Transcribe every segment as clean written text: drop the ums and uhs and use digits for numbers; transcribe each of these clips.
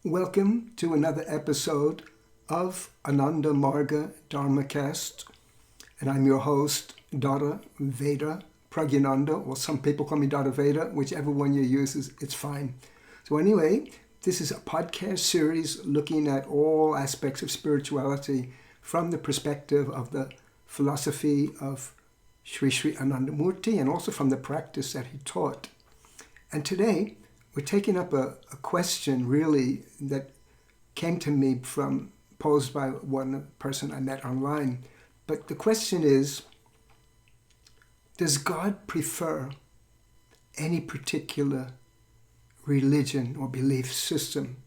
Welcome to another episode of Ananda Marga Dharmacast, and I'm your host, Dada Veda Pragyananda, or some people call me Dada Veda, whichever one you use, it's fine. So anyway, this is a podcast series looking at all aspects of spirituality from the perspective of the philosophy of Sri Sri Anandamurti and also from the practice that he taught. And today, we're taking up a question really that came to me posed by one person I met online. But the question is, does God prefer any particular religion or belief system?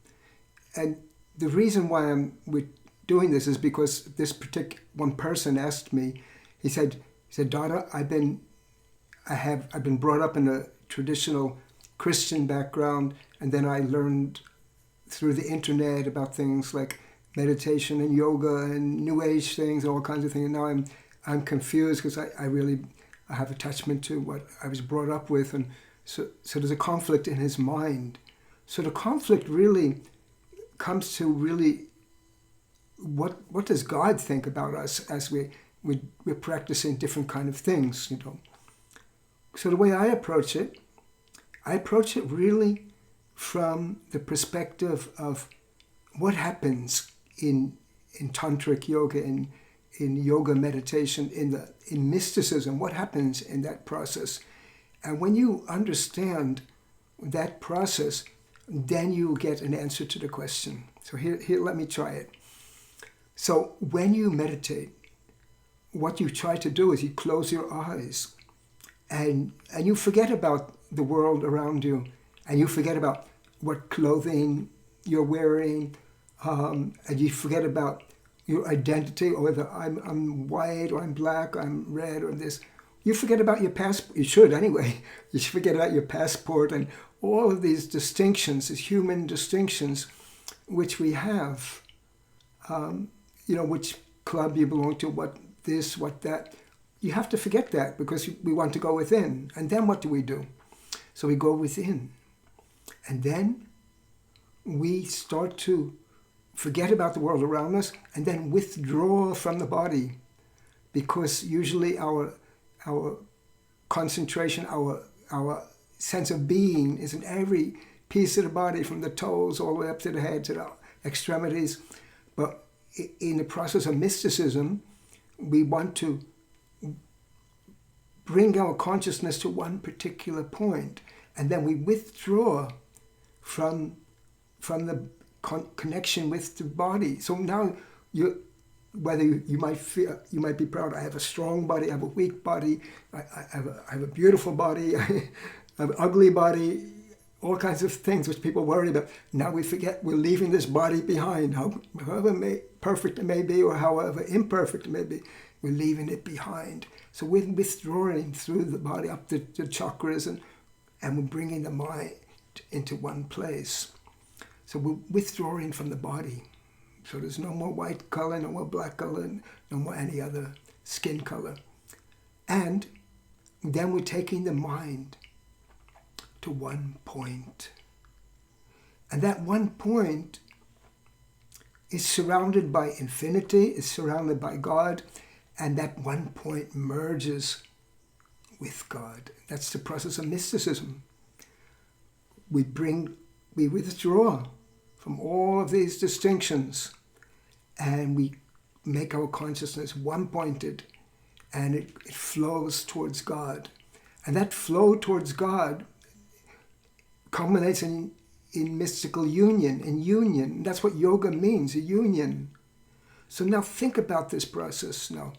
And the reason why we're doing this is because this particular one person asked me, he said, Dada, I've been brought up in a traditional Christian background, and then I learned through the internet about things like meditation and yoga and New Age things, all kinds of things. And now I'm confused because I have attachment to what I was brought up with, and so there's a conflict in his mind. So the conflict really comes to what does God think about us as we're practicing different kind of things, you know. So the way I approach it really from the perspective of what happens in tantric yoga, in yoga meditation, in mysticism, what happens in that process. And when you understand that process, then you get an answer to the question. So here let me try it. So when you meditate, what you try to do is you close your eyes and you forget about the world around you, and you forget about what clothing you're wearing, and you forget about your identity, or whether I'm white or I'm black, I'm red or this. You forget about your passport. You should anyway. You should forget about your passport and all of these distinctions, these human distinctions, which we have. Which club you belong to, what this, what that. You have to forget that because we want to go within. And then what do? So we go within. And then we start to forget about the world around us and then withdraw from the body, because usually our concentration, our sense of being is in every piece of the body, from the toes all the way up to the head, to the extremities. But in the process of mysticism, we want to bring our consciousness to one particular point, and then we withdraw from the connection with the body. So now you might be proud. I have a strong body. I have a weak body. I have a beautiful body. I have an ugly body. All kinds of things which people worry about. Now we forget we're leaving this body behind. However perfect it may be, or however imperfect it may be, we're leaving it behind. So we're withdrawing through the body up the chakras, and we're bringing the mind into one place. So we're withdrawing from the body. So there's no more white color, no more black color, no more any other skin color. And then we're taking the mind to one point. And that one point is surrounded by infinity, is surrounded by God, and that one point merges with God. That's the process of mysticism. We withdraw from all of these distinctions, and we make our consciousness one-pointed, and it flows towards God. And that flow towards God culminates in mystical union, in union. That's what yoga means, a union. So now think about this process now.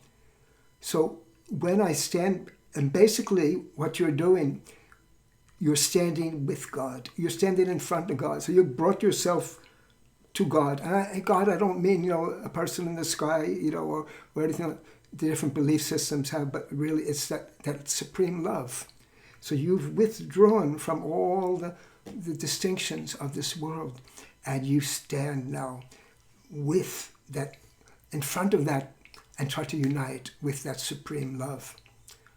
So when I stand, and basically what you're doing, you're standing with God. You're standing in front of God. So you brought yourself to God. And God, I don't mean, a person in the sky, or anything like the different belief systems have, but really it's that supreme love. So you've withdrawn from all the distinctions of this world, and you stand now with that, in front of that, and try to unite with that supreme love.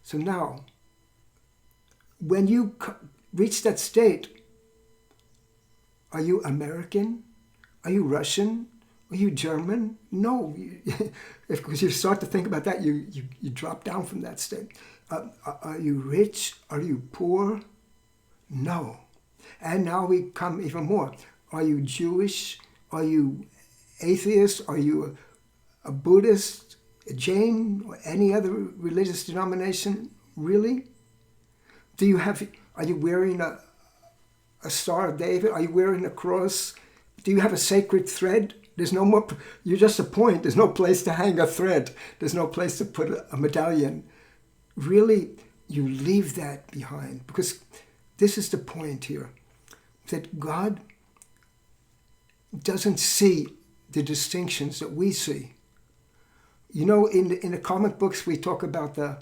So now, when you reach that state, are you American? Are you Russian? Are you German? No. Because you start to think about that, you drop down from that state. Are you rich? Are you poor? No. And now we come even more. Are you Jewish? Are you atheist? Are you a Buddhist, a Jain, or any other religious denomination? Really? Are you wearing a Star of David? Are you wearing a cross? Do you have a sacred thread? There's no more, you're just a point. There's no place to hang a thread. There's no place to put a medallion. Really, you leave that behind, because this is the point here, that God doesn't see the distinctions that we see. You know, in the comic books, we talk about the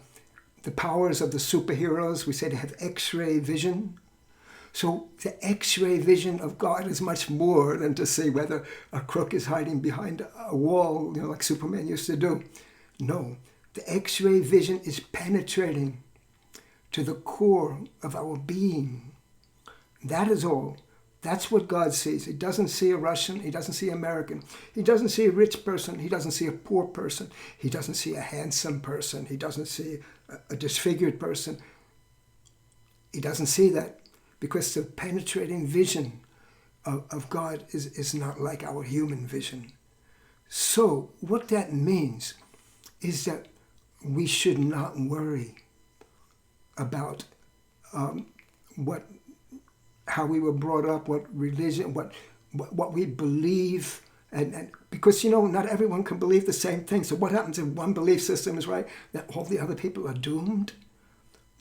powers of the superheroes. We say they have X-ray vision. So the X-ray vision of God is much more than to see whether a crook is hiding behind a wall, like Superman used to do. No, the X-ray vision is penetrating to the core of our being. That is all. That's what God sees. He doesn't see a Russian. He doesn't see an American. He doesn't see a rich person. He doesn't see a poor person. He doesn't see a handsome person. He doesn't see a disfigured person. He doesn't see that, because the penetrating vision of God is not like our human vision. So what that means is that we should not worry about how we were brought up, what religion, what we believe, and because not everyone can believe the same thing. So what happens if one belief system is right, that all the other people are doomed?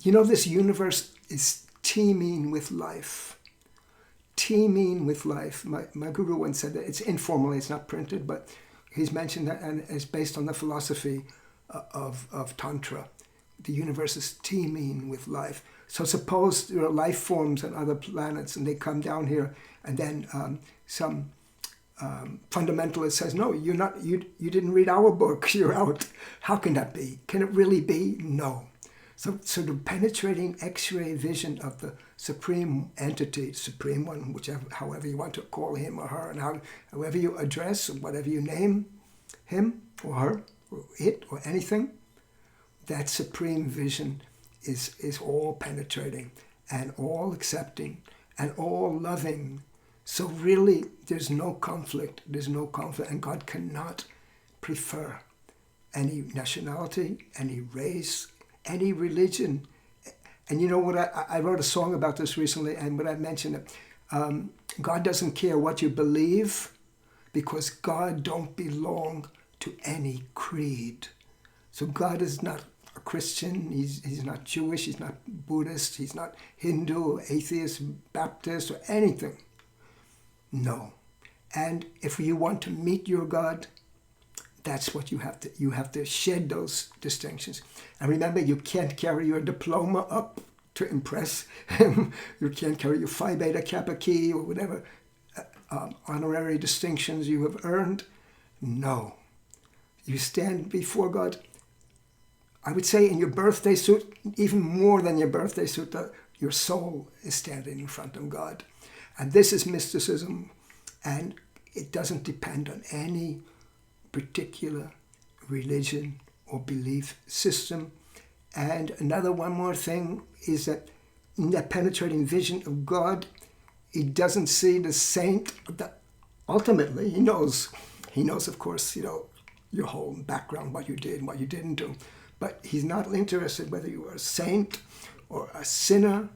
This universe is teeming with life. Teeming with life. My guru once said that. It's informal, it's not printed, but he's mentioned that, and it's based on the philosophy of tantra. The universe is teeming with life. So suppose there are life forms on other planets, and they come down here, and then some fundamentalist says, "No, you're not. You didn't read our book. You're out." How can that be? Can it really be? No. So the penetrating X-ray vision of the supreme entity, supreme one, however you want to call him or her, and however you address, or whatever you name him or her or it or anything, that supreme vision is all penetrating and all accepting and all loving. So really, there's no conflict. There's no conflict, and God cannot prefer any nationality, any race, any religion. And you know what, I wrote a song about this recently, and when I mentioned it, God doesn't care what you believe, because God don't belong to any creed. So God is not a Christian, he's not Jewish, he's not Buddhist, he's not Hindu or atheist, Baptist or anything. No. And if you want to meet your God, that's what you have to shed those distinctions. And remember, you can't carry your diploma up to impress him. You can't carry your Phi Beta Kappa key or whatever honorary distinctions you have earned. No. You stand before God, I would say in your birthday suit, even more than your birthday suit, your soul is standing in front of God. And this is mysticism, and it doesn't depend on any particular religion or belief system. And one more thing is that in that penetrating vision of God, he doesn't see the saint. That ultimately, he knows, of course, your whole background, what you did and what you didn't do. But he's not interested whether you are a saint or a sinner.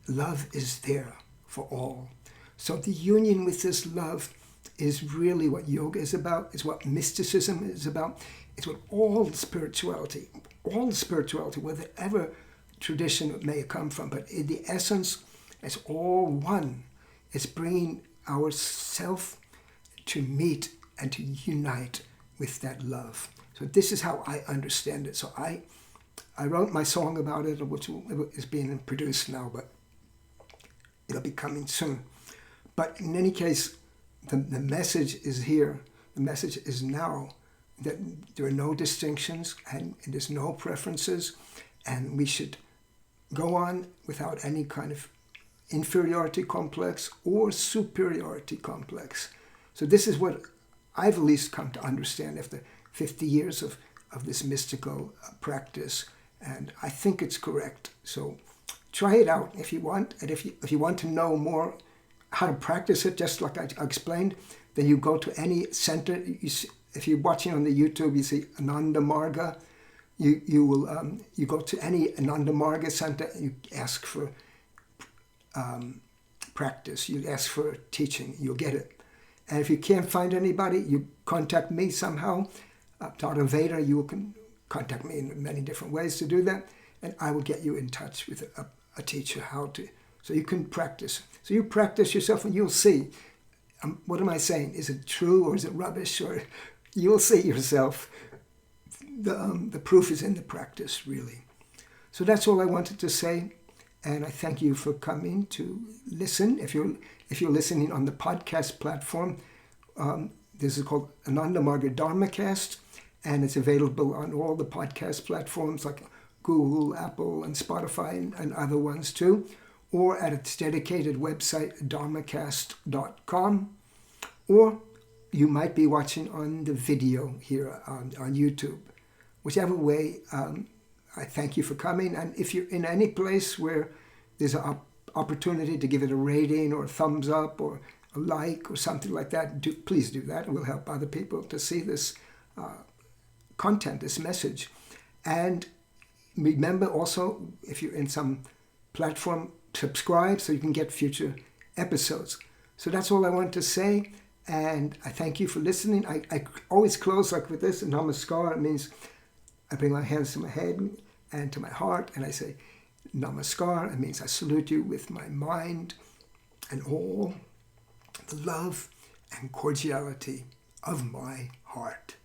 Love is there for all. So the union with this love is really what yoga is about, is what mysticism is about. It's what all spirituality, whatever tradition it may come from, but in the essence, it's all one. It's bringing ourself to meet and to unite with that love. So this is how I understand it. So I wrote my song about it, which is being produced now, but it'll be coming soon. But in any case, the message is here. The message is now that there are no distinctions and there's no preferences, and we should go on without any kind of inferiority complex or superiority complex. So this is what I've at least come to understand after 50 years of this mystical practice, and I think it's correct. So try it out if you want, and if you want to know more how to practice it, just like I explained, then you go to any center. If you're watching on the YouTube, you see Ananda Marga. You go to any Ananda Marga center. You ask for practice. You ask for teaching. You'll get it. And if you can't find anybody, you contact me somehow. Tata Veda, you can contact me in many different ways to do that, and I will get you in touch with a teacher so you can practice. So you practice yourself, and you'll see. What am I saying? Is it true or is it rubbish? Or you'll see yourself. The proof is in the practice, really. So that's all I wanted to say, and I thank you for coming to listen. If you're listening on the podcast platform, this is called Ananda Marga Dharmacast, and it's available on all the podcast platforms like Google, Apple, and Spotify, and other ones too, or at its dedicated website, dharmacast.com, or you might be watching on the video here on YouTube. Whichever way, I thank you for coming, and if you're in any place where there's an opportunity to give it a rating or a thumbs up or a like or something like that, please do that. It will help other people to see this content, this message. And remember also, if you're in some platform, subscribe so you can get future episodes. So that's all I want to say, and I thank you for listening. I always close like with this, namaskar. It means I bring my hands to my head and to my heart, and I say namaskar. It means I salute you with my mind and all the love and cordiality of my heart.